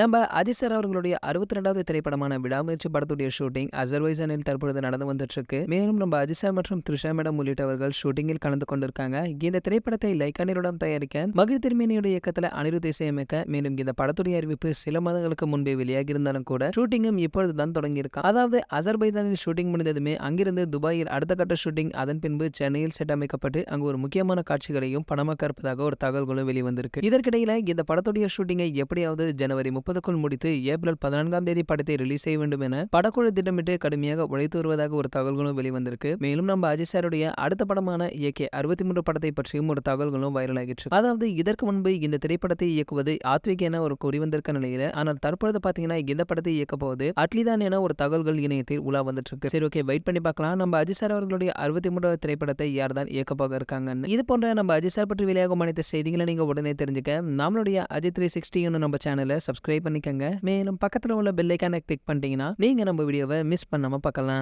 நம்ம அஜித் சார் அவர்களுடைய 62வது திரைப்படமான விடாமுயற்சி படத்துடைய ஷூட்டிங் அசர்பைஜானில் தற்பொழுது நடந்து வந்துட்டு இருக்கு. மேலும் நம்ம அஜித் சார் மற்றும் த்ரிஷா மேடம் உள்ளிட்டவர்கள் ஷூட்டிங்கில் கலந்து கொண்டிருக்காங்க. இந்த திரைப்படத்தை லைக்கா நிறுவனம் தயாரிக்க மகிழ் திருமேனியுடைய இயக்கத்தில் அனிருத் இசையமைக்க, மேலும் இந்த படத்துடைய அறிவிப்பு சில மாதங்களுக்கு முன்பே வெளியாகி இருந்தாலும் கூட ஷூட்டிங்கும் இப்பொழுதுதான் தொடங்கியிருக்கு. அதாவது அசர்பைஜானில் ஷூட்டிங் முடிந்ததுமே அங்கிருந்து துபாயில் அடுத்த கட்ட ஷூட்டிங், அதன் பின்பு சென்னையில் செட் அமைக்கப்பட்டு அங்கு ஒரு முக்கியமான காட்சிகளையும் படமாக்க இருப்பதாக ஒரு தகவல்களும் வெளிவந்திருக்கு. இதற்கிடையில இந்த படத்துடைய ஷூட்டிங்கை எப்படியாவது ஜனவரி 30க்குள் முடித்து ஏப்ரல் 14ஆம் தேதி படத்தை ரிலீஸ் செய்ய வேண்டும் என படக்குழு திட்டமிட்டு கடுமையாக உழைத்து வருவதாக ஒரு தகவல்களும் வெளிவந்திருக்கு. மேலும் நம்ம அஜித் சாருடைய அடுத்த படமான AK 63 படத்தை பற்றியும் ஒரு தகவல்களும் வைரல் ஆகிட்டு. அதாவது இதற்கு முன்பு இந்த திரைப்படத்தை இயக்குவது ஆத்விக் என ஒரு குறிவந்திருக்க நிலையில, ஆனால் தற்பொழுது பாத்தீங்கன்னா இந்த படத்தை இயக்க போவது அட்லிதான் என ஒரு தகவல்கள் இணையத்தில் உலா வந்துட்டு இருக்கு. சரி, ஓகே, வெயிட் பண்ணி பார்க்கலாம் நம்ம அஜித் சார் அவர்களுடைய 63வது திரைப்படத்தை யார் தான் இயக்க போக இருக்காங்கன்னு. இது போன்ற நம்ம அஜித் சார் பற்றி வெளியாகும் அனைத்து செய்திகளை நீங்க உடனே தெரிஞ்சுக்க நம்மளுடைய அஜித் 360 நம்ம சேனலை சப்ஸ்கிரைப் பண்ணிக்கங்க. மேலும் பக்கத்துல உள்ள பெல் ஐகானை கிளிக் பண்ணிட்டீங்கன்னா நீங்க நம்ம வீடியோவை மிஸ் பண்ணாம பார்க்கலாம்.